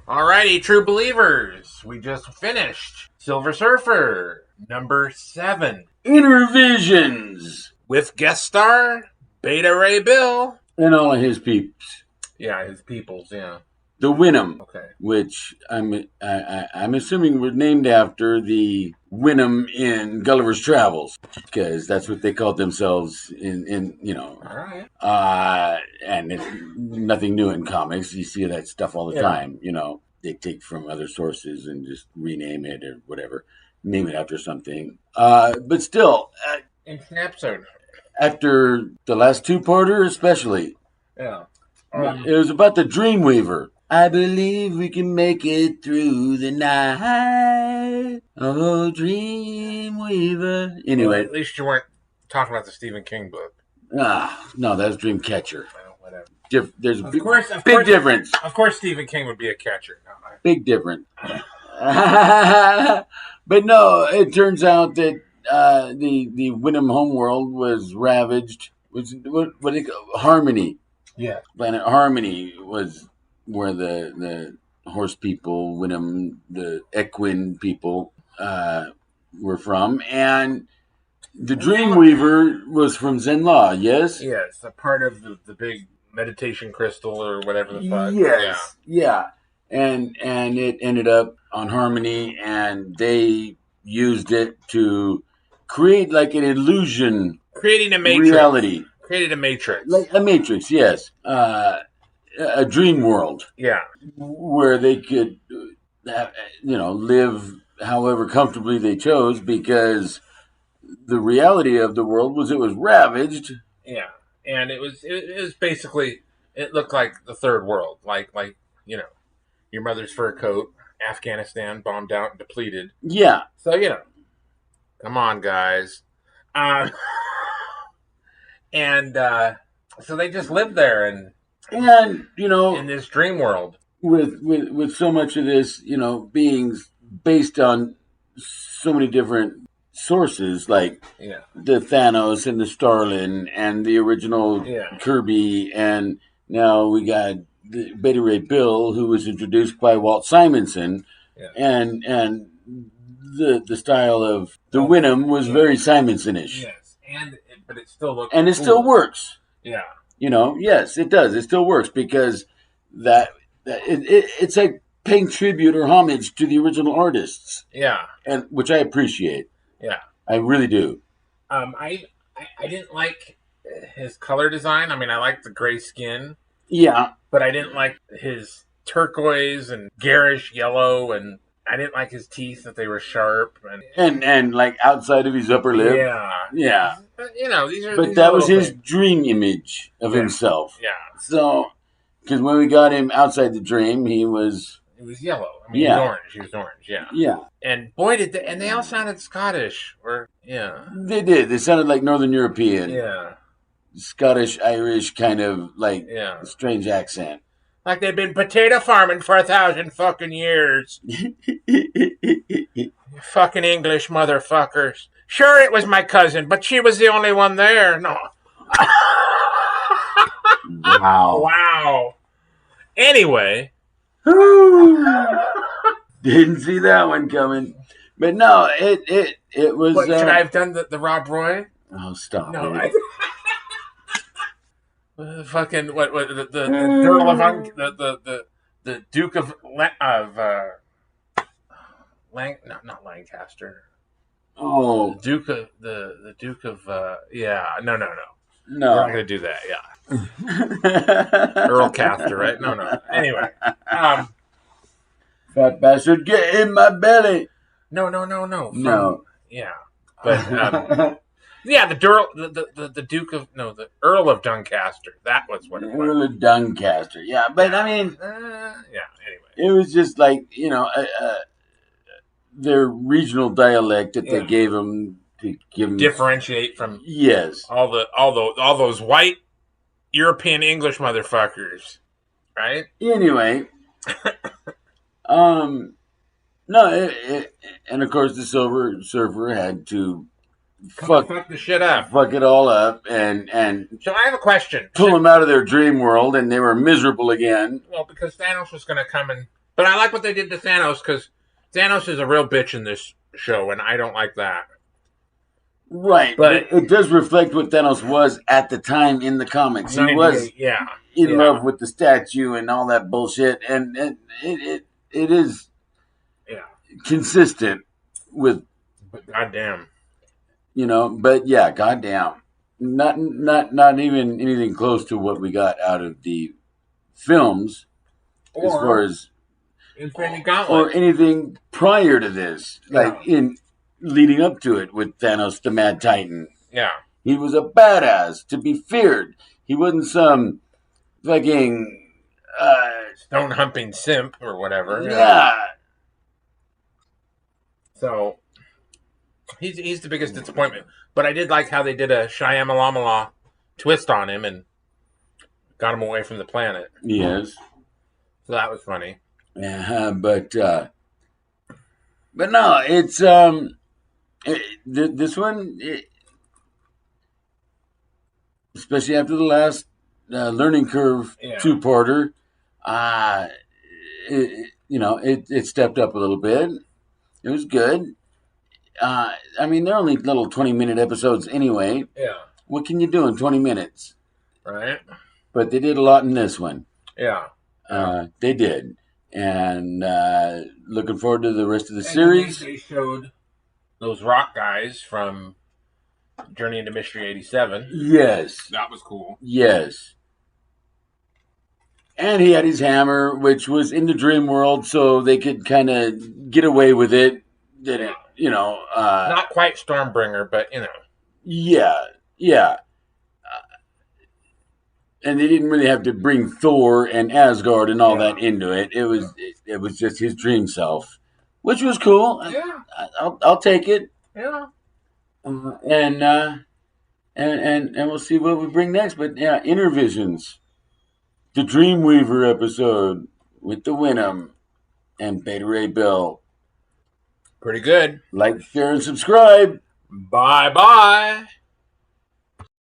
Alrighty, true believers. We just finished Silver Surfer number 7 Inner Visions with guest star Beta Ray Bill and all of his peeps. Yeah, his peoples. Yeah, The Wynnum, okay. which I'm assuming was named after the Wynnum in Gulliver's Travels, because that's what they called themselves in All right. And it's nothing new in comics. You see that stuff all the time. They take from other sources and just rename it or whatever, name it after something. But still, Interesting episode. After the last two-parter, especially, Yeah. it was about the Dreamweaver. I believe we can make it through the night. Oh, Dreamweaver. Anyway. Well, at least you weren't talking about the Stephen King book. No, that's Dreamcatcher. Well, whatever. There's a big course, difference. Of course, Stephen King would be a catcher. No, Big difference. But no, it turns out that the Wynnum homeworld was ravaged. What they call Harmony. Yeah. Planet Harmony was where the horse people, Wynnum, the Equine people, were from, and the Dreamweaver was from Zenla. Yes. Yes, a part of the big meditation crystal or whatever the fuck. Yes. Yeah. And it ended up on Harmony, and they used it to create like an illusion, creating a matrix. Reality. Created a matrix. Like a matrix, yes. A dream world. Yeah. Where they could, live however comfortably they chose, because the reality of the world was it was ravaged. Yeah. And it was basically, it looked like the third world. Like your mother's fur coat, Afghanistan bombed out and depleted. Yeah. So, come on, guys. And so they just lived there and in this dream world with so much of this, being based on so many different sources, like the Thanos and the Starlin and the original Kirby, and now we got the Beta Ray Bill, who was introduced by Walt Simonson, and the style of the Wynnum was very Simonson-ish. Yes, but it still looks and it still works. Yeah, yes, it does. It still works because it's like paying tribute or homage to the original artists. Yeah, and which I appreciate. Yeah, I really do. I didn't like his color design. I mean, I liked the gray skin. Yeah, but I didn't like his turquoise and garish yellow, and I didn't like his teeth, that they were sharp and like outside of his upper lip. Yeah. But these are. But that was his dream image of himself. Yeah. So, because when we got him outside the dream, he was. It was yellow. I mean, he was orange. He was orange. Yeah. Yeah. And boy, and they all sounded Scottish. They did. They sounded like Northern European. Yeah. Scottish, Irish, kind of like strange accent. Like they've been potato farming for 1,000 fucking years. You fucking English motherfuckers. Sure, it was my cousin, but she was the only one there. No. Wow. Wow. Anyway. Didn't see that one coming. But no, it was... What, should I have done the Rob Roy? Oh, stop. No, fucking the Earl of the Duke of not Lancaster. Oh, the Duke of the Duke of no. No, We're not gonna do that. Yeah, Earl Caster, right? No. Anyway, fat bastard, get in my belly. No. No. Yeah, but. Yeah, the Duke of the Earl of Doncaster. That was what it was. Earl of Doncaster. Yeah, but I mean, Anyway, it was just like their regional dialect that they gave them to give them differentiate from all those white European English motherfuckers, right? Anyway, no, and of course the Silver Surfer had to. Fuck the shit up. Fuck it all up and so I have a question. Pull them out of their dream world, and they were miserable again. Well, because Thanos was going to come and But I like what they did to Thanos, because Thanos is a real bitch in this show, and I don't like that. Right, but it does reflect what Thanos was at the time in the comics. He was in love with the statue and all that bullshit, and it is consistent with. But goddamn, But yeah, goddamn, not even anything close to what we got out of the films, as far as Infinity Gauntlet or anything prior to this, like in leading up to it with Thanos the Mad Titan. Yeah. He was a badass to be feared. He wasn't some fucking stone humping simp or whatever. Yeah. So he's the biggest disappointment. But I did like how they did a Shyamalan twist on him and got him away from the planet. Yes. So that was funny. Yeah, but no, it's this one, especially after the last learning curve two-parter, it stepped up a little bit. It was good. I mean, they're only little 20-minute episodes anyway. Yeah. What can you do in 20 minutes? Right. But they did a lot in this one. Yeah. They did. And looking forward to the rest of the series. They showed those rock guys from Journey into Mystery 87. Yes. That was cool. Yes. And he had his hammer, which was in the dream world, so they could kind of get away with it. Didn't, not quite Stormbringer, but, Yeah. And they didn't really have to bring Thor and Asgard and all that into it. It was just his dream self, which was cool. Yeah, I'll take it. Yeah, and we'll see what we bring next. But yeah, Intervisions, the Dreamweaver episode with the Venom and Beta Ray Bill. Pretty good. Like, share, and subscribe. Bye.